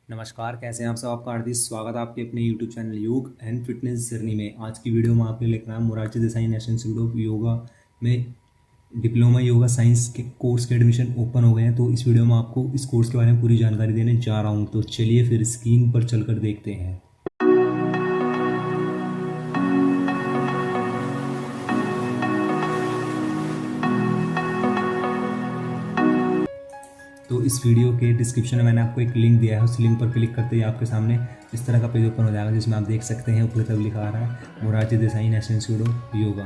नमस्कार, कैसे हैं आप सब। आपका हार्दिक स्वागत है आपके अपने यूट्यूब चैनल योग एंड फिटनेस जर्नी में। आज की वीडियो में आपके लेकर आया Morarji Desai national institute of yoga में डिप्लोमा योगा साइंस के कोर्स के एडमिशन ओपन हो गए हैं। तो इस वीडियो में आपको इस कोर्स के बारे में पूरी जानकारी देने जा रहा हूँ। तो चलिए फिर स्क्रीन पर चलकर देखते हैं। तो इस वीडियो के डिस्क्रिप्शन में मैंने आपको एक लिंक दिया है। उस लिंक पर क्लिक करते ही आपके सामने इस तरह का पेज ओपन हो जाएगा, जिसमें आप देख सकते हैं ऊपर तरफ लिखा आ रहा है Morarji Desai national institute of yoga.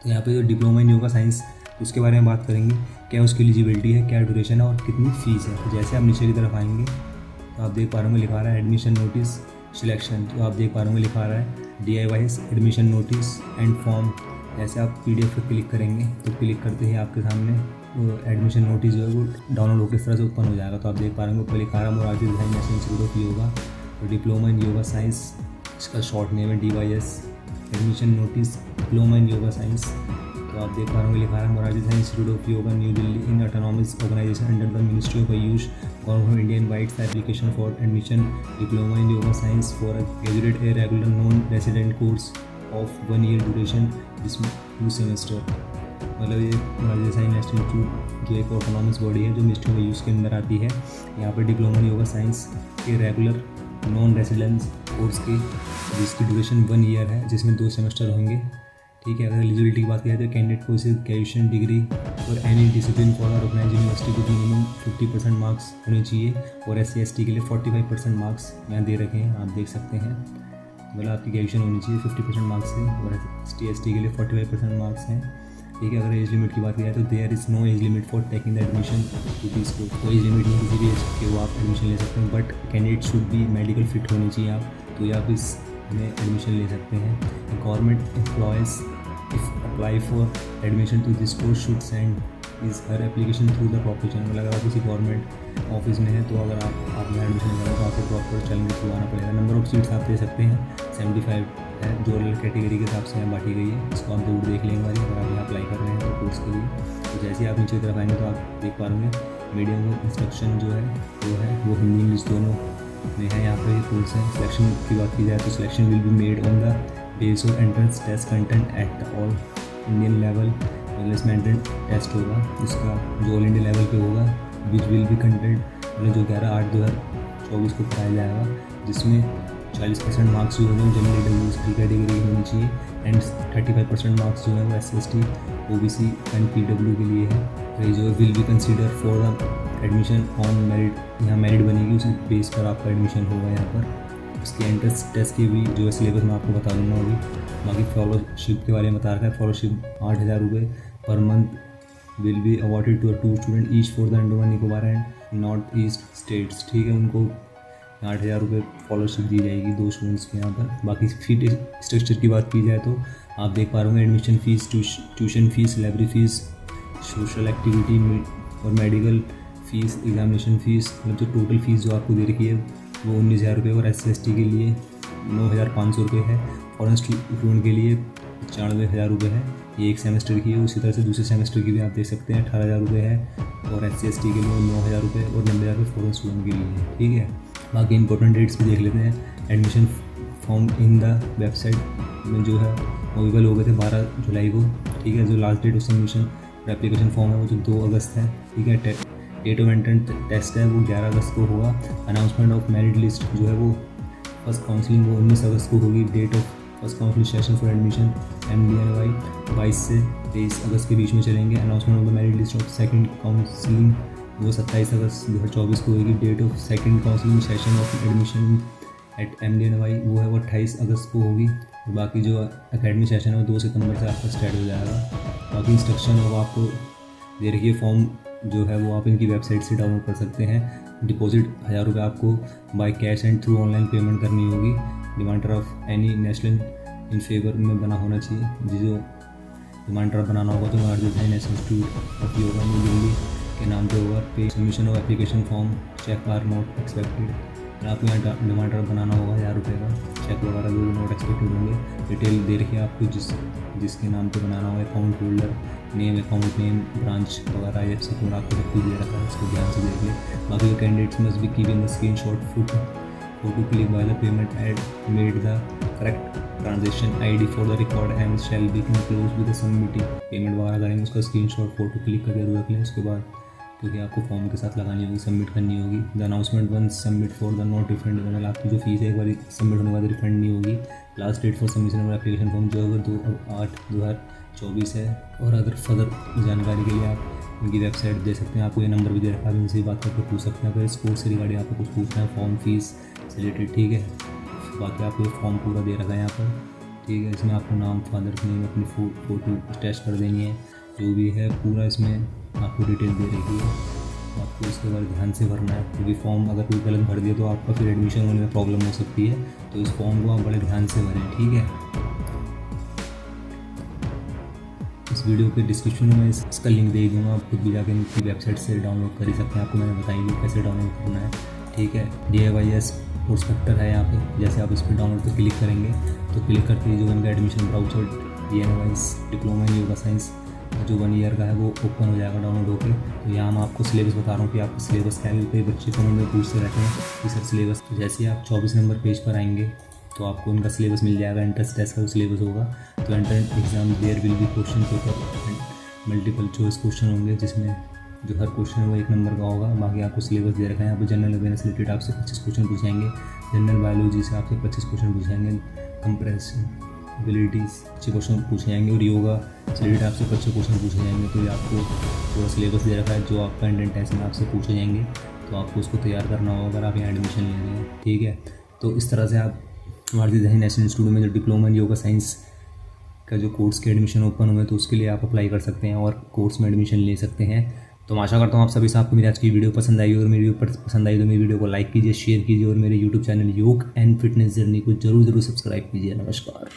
तो यहाँ पे जो डिप्लोमा इन योगा साइंस उसके बारे में बात करेंगे, क्या उसकी एलिजिबिलिटी है, क्या ड्यूरेशन है और कितनी फ़ीस है। तो जैसे आप नीचे की तरफ आएंगे तो आप देख पा रहे होंगे लिखा रहा है एडमिशन नोटिस सिलेक्शन। तो आप देख पा रहे होंगे लिखा रहा है DIY admission notice and form. जैसे आप PDF पर क्लिक करेंगे तो क्लिक करते ही आपके सामने एडमिशन नोटिस जो है वो डाउनलोड होकर इस तरह से ओपन हो जाएगा। तो आप देख पा रहे होंगे ऊपर लिखा रहा है Morarji Desai national institute of yoga. तो डिप्लोमा इन योगा साइंस इसका शॉर्ट नेम है DYS admission notice diploma in yoga science. तो आप देख पा रहे होंगे लिखा है Morarji Desai institute of yoga new Delhi in autonomous organisation under the ministry of AYUSH government of India invites the application for admission diploma in yoga science for a graduate a regular non resident course of 1 year duration जिसमें 2 semester. मतलब ये Morarji Desai national institute जो एक autonomous body है जो ministry of Ayush के अंदर आती है। यहाँ पर डिप्लोमा इन योगा साइंस के रेगुलर नॉन रेसिडेंस कोर्स की जिसकी ड्यूरेशन 1 ईयर है, जिसमें 2 सेमेस्टर होंगे। ठीक है। अगर एलिजिबिलिटी की बात की जाए तो कैंडिडेट को इसे ग्रेजुएशन डिग्री और any discipline for organise university को मिनिमम 50% मार्क्स होने चाहिए और SC/ST के लिए 45% मार्क्स यहाँ दे रखे हैं, आप देख सकते हैं। मतलब आपकी ग्रेजुएशन होनी चाहिए 50% मार्क्स से और SC/ST के लिए 45% मार्क्स हैं। ठीक है। अगर एज लिमिट की बात की जाए तो there is no age limit for taking the admission to this course. कोई एज लिमिट नहीं, किसी भी एज के वो आप एडमिशन ले सकते हैं, but candidate should be medical fit होनी चाहिए आप, तो आप इसमें एडमिशन ले सकते हैं। Government employees if apply for admission to this course should send is her application through the proper channel. मतलब अगर आप किसी गवर्नमेंट ऑफिस में है तो अगर आप यहाँ एडमिशन लेना तो आपको प्रॉपर चैनल के थ्रू आना पड़ेगा। नंबर ऑफ सीट्स आप दे सकते हैं 75 है, जो कैटेगरी के हिसाब से यहाँ बांटी गई है। इसको आप जरूर देख लेंगे अगर आप यहाँ अप्लाई कर रहे हैं तो कोर्स के लिए। तो जैसे ही आप नीचे की तरफ आएंगे तो आप देख पा रहे होंगे मीडियम इंस्ट्रक्शन जो है वो हिंदी इंग्लिश दोनों में है। यहाँ पर कोर्स है। सिलेक्शन की बात की जाए तो selection will be made on the base of entrance test content at all Indian level. मतलब इसमें एंट्रेंस टेस्ट होगा इसका जो ऑल इंडिया लेवल पे होगा, विच विल बी कंटेंट मतलब जो 11/8/2024 को कराया जाएगा, जिसमें 40% मार्क्स जो है जनरल WC कैटेगरी होनी चाहिए एंड 35% मार्क्स जो है वो SC/ST OBC एंड PW के लिए है। तो ये जो will be consider for the admission on merit, यहाँ मेरिट बनेगी उसी बेस पर आपका एडमिशन होगा यहाँ पर। उसके एंट्रेंस टेस्ट की भी जो है सिलेबस मैं आपको बता दूँगा अभी। बाकी फॉलोशिप के बारे में बता रखा है। फॉलोशिप 8,000 रुपये पर month will be awarded to 2 student each for the Andaman Nicobar and north east states. ठीक है। उनको 8,000 रुपये फॉलोशिप दी जाएगी 2 स्टूडेंट्स के यहाँ पर। बाकी फीस स्ट्रक्चर की बात की जाए तो आप देख पा रहे होंगे admission fees, tuition fees, library fees, social activity और मेडिकल फ़ीस, एग्जामिनेशन फ़ीस, मतलब जो टोटल फ़ीस जो आपको दे रखी है वो 19,000 रुपये और SC/ST के लिए 9,500 रुपये है। फॉरेन स्टूडेंट के लिए 95,000 रुपये है, ये एक सेमेस्टर की है। उसी तरह से दूसरे सेमेस्टर की भी आप देख सकते हैं 18,000 रुपये है और SC/ST के लिए 9,000 रुपये और 90,000 रुपये फॉरेन स्टूडेंट के लिए है। ठीक है। बाकी इंपॉर्टेंट डेट्स भी देख लेते हैं। Admission form in the website में जो है अवेलेबल हो गए थे 12 जुलाई को। ठीक है। जो लास्ट डेट ऑफ सबमिशन और एप्लीकेशन फॉर्म है वो जो 2 अगस्त है। ठीक है। डेट ऑफ एंट्रेंस टेस्ट है वो 11 अगस्त को होगा। अनाउंसमेंट ऑफ मेरिट लिस्ट जो है वो फर्स्ट काउंसलिंग वो 19 अगस्त को होगी। Date of first counselling session for admission MDNY 22 से 23 अगस्त के बीच में चलेंगे। Announcement of the merit list of second counselling वो 27 अगस्त 2024 को होगी। Date of second counselling session of admission at MDNY वो है वो 28 अगस्त को होगी। और बाकी जो एकेडमिक सेशन है वो 2 सितंबर से आपका स्टार्ट हो जाएगा। बाकी इंस्ट्रक्शन वो आपको दे रखिए। फॉर्म जो है वो आप इनकी वेबसाइट से डाउनलोड कर सकते हैं। डिपॉजिट 1,000 रुपये आपको by cash and through online payment करनी होगी। Demand of any national in favour में बना होना चाहिए। जो डिमांड ड्राफ्ट बनाना होगा तो Morarji Desai national institute of yoga new Delhi के नाम पे होगा। पे submission of application form cheque are not expected. फिर आपको यहाँ डिमांड ड्राफ्ट बनाना होगा 1000 रुपये का, चेक वगैरह जो नोट एक्सपेक्टेड होंगे, डिटेल दे रखी है आपको जिसके नाम पे बनाना होगा, account holder name, account name, branch वगैरह ये सब पूरा आपको सब कुछ दे रखा है, इसको ध्यान से देख लें। बाकी जो candidates must be keeping the screenshot photo click while the payment had made the correct transaction ID for the record and shall be enclosed with the submitting payment वगैरह करेंगे उसका स्क्रीनशॉट फोटो क्लिक करके रख लें। उसके बाद क्योंकि आपको फॉर्म के साथ लगानी होगी, सबमिट करनी होगी। The announcement one submit for the not refund, मतलब आपकी जो फीस है एक बार सबमिट होने के बाद रिफंड नहीं होगी। Last date for submission of application form जो है 2/8/2024 है। और अगर फर्दर जानकारी के लिए आप उनकी वेबसाइट दे सकते हैं, आपको ये नंबर भी दे रखा है, इनसे बात करके पूछ सकते हैं अगर इस कोर्स से रिगार्डिंग आपको कुछ पूछना है, फॉर्म फीस से रिलेटेड, ठीक है। बाकी आपको ये फॉर्म पूरा दे रखा है यहाँ पर, ठीक है। इसमें आपको नाम, फादर का नेम, अपनी फ़ोटो अटैच कर देनी है, जो भी है पूरा इसमें आपको डिटेल दे रखी है। आपको इसके बाद ध्यान से भरना है, क्योंकि फॉर्म अगर कोई गलत भर दिया तो आपका फिर एडमिशन होने में प्रॉब्लम हो सकती है। तो इस फॉर्म को आप बड़े ध्यान से भरें, ठीक है। इस वीडियो के डिस्क्रिप्शन में इसका लिंक दे दूँगा, आप खुद भी जाकर इनकी वेबसाइट से डाउनलोड कर ही सकते हैं। आपको मैंने बताई कैसे डाउनलोड करना है, ठीक है। DIYS कोर्स फैक्टर है यहाँ पे, जैसे आप इस पर डाउनलोड पर क्लिक करेंगे तो क्लिक करके ही जो इनका admission brochure DIYS diploma in yoga science जो 1 ईयर का है वो ओपन हो जाएगा डाउनलोड होकर। तो यहाँ मैं आपको सिलेबस बता रहा हूँ कि आपका सिलेबस क्या है। कई बच्चे कमेंट में पूछते रहते हैं कि सर सिलेबस, तो जैसे ही आप 24 नंबर पेज पर आएंगे तो आपको इनका सिलेबस मिल जाएगा। एंट्रेंस टेस्ट का जो सिलेबस होगा, तो entrance exam there will be question paper multiple choice question होंगे, जिसमें जो हर क्वेश्चन है वो 1 नंबर का होगा। बाकी आपको सिलेबस दे रखा है यहाँ पर। जनरल अवेयरनेस रिलेटेड आपसे 25 क्वेश्चन पूछेंगे, जनरल बायोलॉजी से आपसे 25 क्वेश्चन पूछेंगे, कंप्रेसिबिलिटीज 25 क्वेश्चन पूछे जाएंगे, और योगा से रिलेटेड आपसे 25 क्वेश्चन पूछे जाएंगे। तो ये आपको पूरा सिलेबस दे रखा है, जो आपका इंडियन टेस्ट में आपसे पूछे जाएंगे, तो आपको उसको तैयार करना होगा अगर आप यहाँ एडमिशन ले रहे हैं, ठीक है। तो इस तरह से आप भारतीय दही नेशनल इंस्टीट्यूट में जो डिप्लोमा इन योगा साइंस का जो कोर्स के एडमिशन ओपन हुए तो उसके लिए आप अप्लाई कर सकते हैं और कोर्स में एडमिशन ले सकते हैं। तो मैं आशा करता हूँ आप सभी से आपको मेरी आज की वीडियो पसंद आई, और मेरी वीडियो पसंद आई तो मेरी वीडियो को लाइक कीजिए, शेयर कीजिए, और मेरे यूट्यूब चैनल योग एंड फिटनेस जर्नी को जरूर सब्सक्राइब कीजिए। नमस्कार।